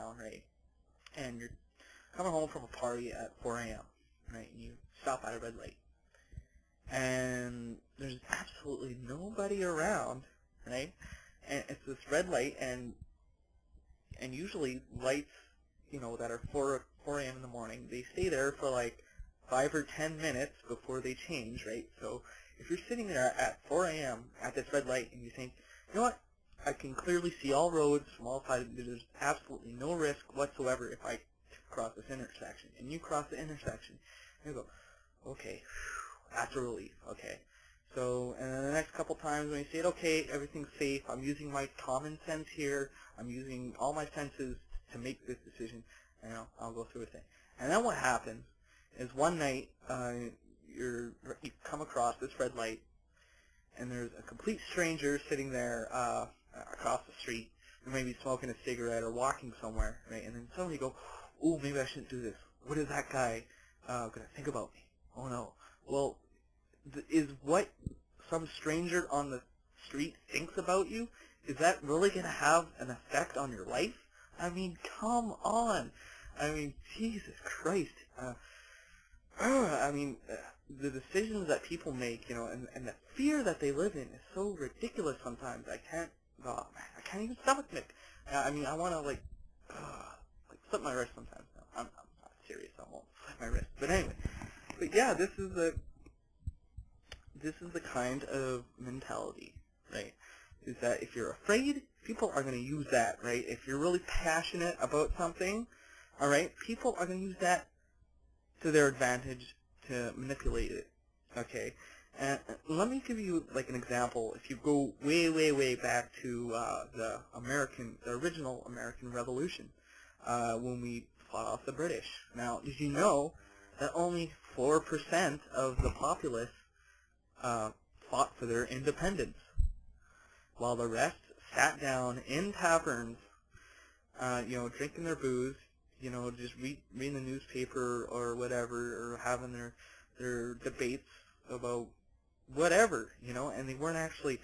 town, right? And you're coming home from a party at 4 a.m., right? And you stop at a red light. And there's absolutely nobody around, right? And it's this red light, and usually lights, that are 4 a.m. in the morning, they stay there for like 5 or 10 minutes before they change, right? So if you're sitting there at 4 a.m. at this red light and you think, you know what, I can clearly see all roads from all sides, there's absolutely no risk whatsoever if I cross this intersection. And you cross the intersection, and you go, okay, that's a relief, okay. So, and then the next couple times when you say, okay, everything's safe, I'm using my common sense here, I'm using all my senses to make this decision, and I'll go through with it. And then what happens is one night, you come across this red light, and there's a complete stranger sitting there across the street, who may be smoking a cigarette or walking somewhere, right? And then suddenly you go, ooh, maybe I shouldn't do this. What is that guy going to think about me? Oh no. Well, is what some stranger on the street thinks about you, is that really going to have an effect on your life? I mean, come on. I mean, Jesus Christ. The decisions that people make, and the fear that they live in is so ridiculous sometimes. I can't even stomach it. I want to, slip my wrist sometimes. No, I'm not serious. I won't slip my wrist. But anyway. But yeah, this is the kind of mentality, right? Is that if you're afraid, people are going to use that, right? If you're really passionate about something, all right, people are going to use that to their advantage to manipulate it, okay? And let me give you like an example. If you go way, way, way back to the original American Revolution, when we fought off the British. Now, did you know that only 4% of the populace fought for their independence, while the rest sat down in taverns, drinking their booze, just reading the newspaper or whatever, or having their debates about whatever, and they weren't actually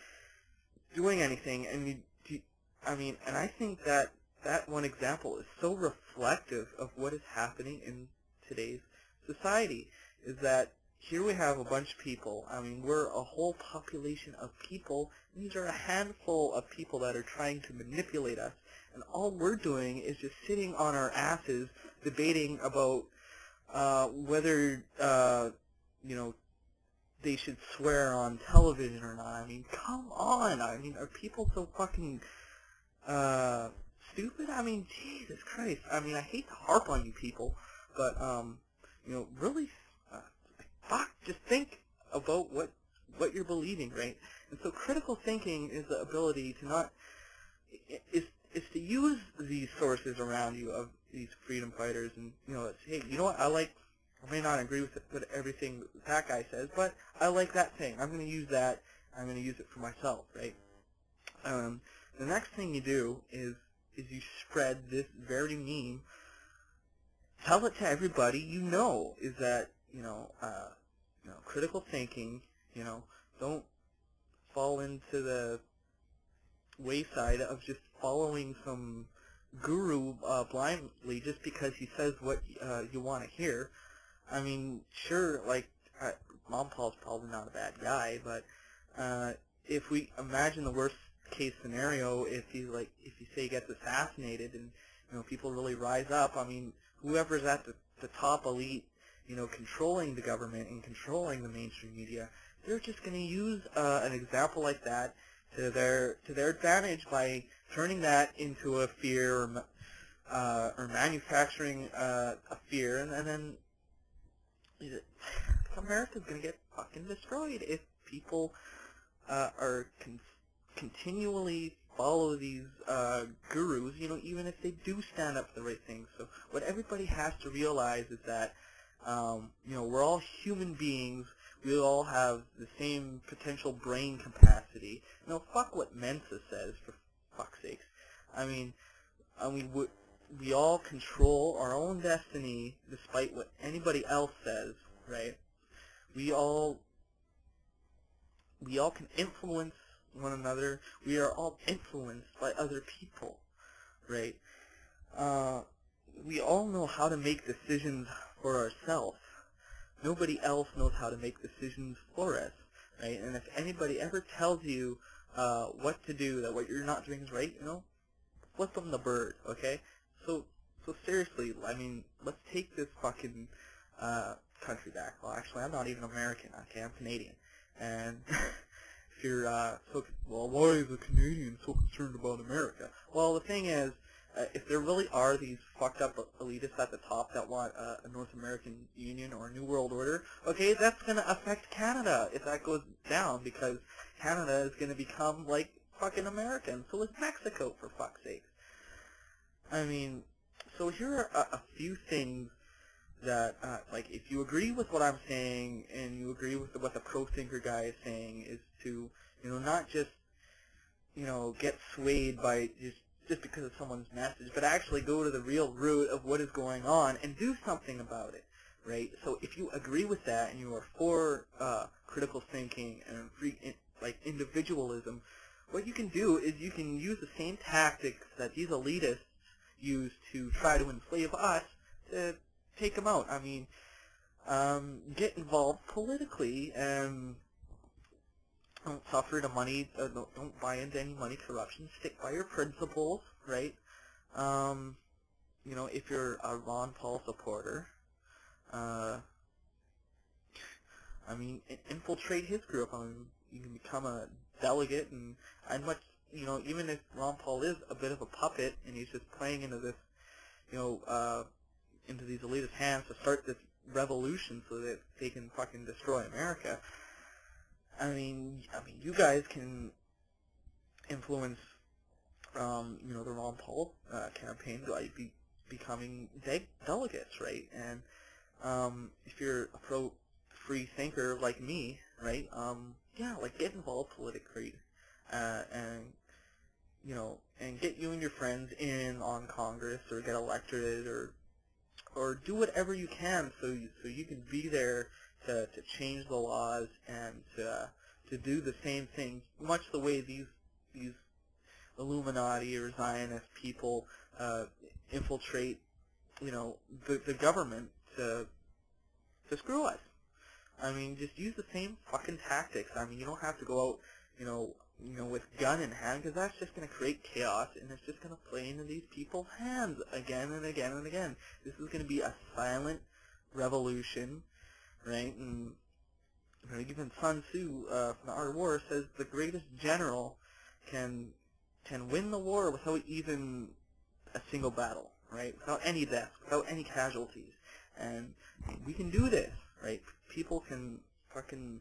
doing anything. And and I think that one example is so reflective of what is happening in today's society, is that here we have a bunch of people. We're a whole population of people. These are a handful of people that are trying to manipulate us, and all we're doing is just sitting on our asses debating about whether they should swear on television or not. Come on. Are people so fucking stupid? Jesus Christ. I hate to harp on you people, but really, fuck, just think about what you're believing, right? And so critical thinking is the ability to not, is to use these sources around you of these freedom fighters, and, hey, you know what, I may not agree with everything that guy says, but I like that thing. I'm going to use that. I'm going to use it for myself, right? The next thing you do is you spread this very meme. Tell it to everybody is that, critical thinking, don't fall into the wayside of just following some guru blindly just because he says what you want to hear. Sure, Mom Paul's probably not a bad guy, but if we imagine the worst case scenario, if you say he gets assassinated and people really rise up, whoever's at the top elite, controlling the government and controlling the mainstream media, they're just going to use an example like that to their advantage by turning that into a fear or manufacturing a fear, and then America's going to get fucking destroyed if people are continually follow these gurus, even if they do stand up for the right things. So what everybody has to realize is that, we're all human beings. We all have the same potential brain capacity. Fuck what Mensa says, for fuck's sakes. We all control our own destiny despite what anybody else says, right? We all can influence one another. We are all influenced by other people, right? we all know how to make decisions for ourselves. Nobody else knows how to make decisions for us, right? And if anybody ever tells you what to do, that what you're not doing is right, flip them the bird, okay? So seriously, I mean, let's take this fucking country back. Well, actually, I'm not even American, okay? I'm Canadian. And if you're well, why is a Canadian so concerned about America? Well, the thing is, if there really are these fucked up elitists at the top that want a North American Union or a New World Order, okay, that's going to affect Canada if that goes down, because Canada is going to become like fucking America, and so is Mexico, for fuck's sake. I mean, so here are a few things that, like, if you agree with what I'm saying, and you agree with what the pro-thinker guy is saying, is to, not just, get swayed by just because of someone's message, but actually go to the real root of what is going on and do something about it, right? So if you agree with that and you are for critical thinking and free, like, individualism, what you can do is you can use the same tactics that these elitists use to try to enslave us to take them out. I mean, get involved politically and don't suffer the money, don't buy into any money corruption, stick by your principles, right? If you're a Ron Paul supporter, infiltrate his group. You can become a delegate, and I'd much, even if Ron Paul is a bit of a puppet, and he's just playing into this, into these elitist hands to start this revolution so that they can fucking destroy America. I mean, you guys can influence, the Ron Paul campaign by becoming delegates, right? And if you're a pro-free thinker like me, right? Get involved politically, and get you and your friends in on Congress, or get elected, or do whatever you can so you can be there to change the laws and to do the same thing, much the way these Illuminati or Zionist people infiltrate, the government to screw us. I mean, just use the same fucking tactics. I mean, you don't have to go out, with gun in hand, because that's just going to create chaos, and it's just going to play into these people's hands again and again and again. This is going to be a silent revolution, right? And even Sun Tzu from the Art of War says the greatest general can win the war without even a single battle, right? Without any deaths, without any casualties. And we can do this, right? People can fucking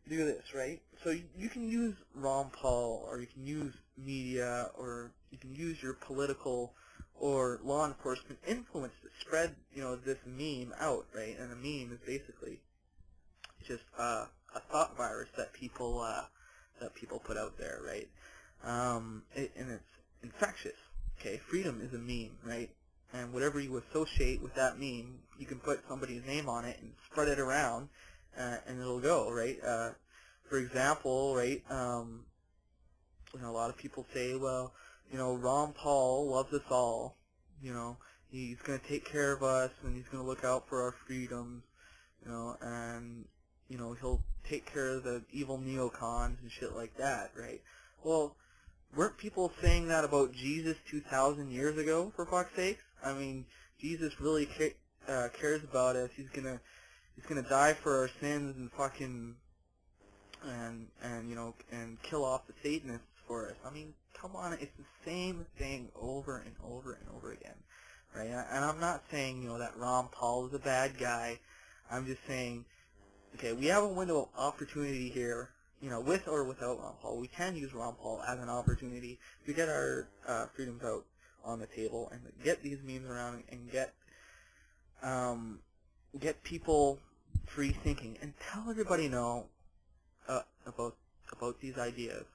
do this, right? So you can use Ron Paul, or you can use media, or you can use your political or law enforcement influence to spread, this meme out, right? And a meme is basically just a thought virus that people put out there, right? And it's infectious. Okay, freedom is a meme, right? And whatever you associate with that meme, you can put somebody's name on it and spread it around, and it'll go, right? For example, right? A lot of people say, well, Ron Paul loves us all. He's going to take care of us, and he's going to look out for our freedoms, and, he'll take care of the evil neocons and shit like that, right? Well, weren't people saying that about Jesus 2,000 years ago, for fuck's sakes? I mean, Jesus really cares about us. He's gonna die for our sins and fucking and kill off the Satanists for us. I mean, come on, it's the same thing over and over and over again, right? And I'm not saying, that Ron Paul is a bad guy. I'm just saying, okay, we have a window of opportunity here, with or without Ron Paul. We can use Ron Paul as an opportunity to get our freedoms out on the table and get these memes around and get people free thinking, and tell everybody about these ideas,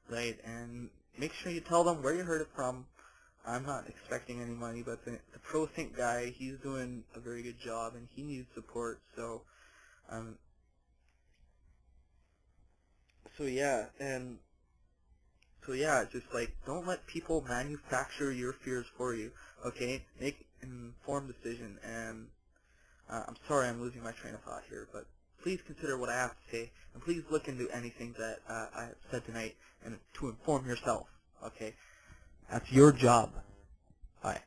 right? And make sure you tell them where you heard it from. I'm not expecting any money, but the pro-think guy, he's doing a very good job, and he needs support. So just like, don't let people manufacture your fears for you, okay? informed decision, and I'm sorry I'm losing my train of thought here, but please consider what I have to say, and please look into anything that I have said tonight and to inform yourself, okay? That's your job. Bye.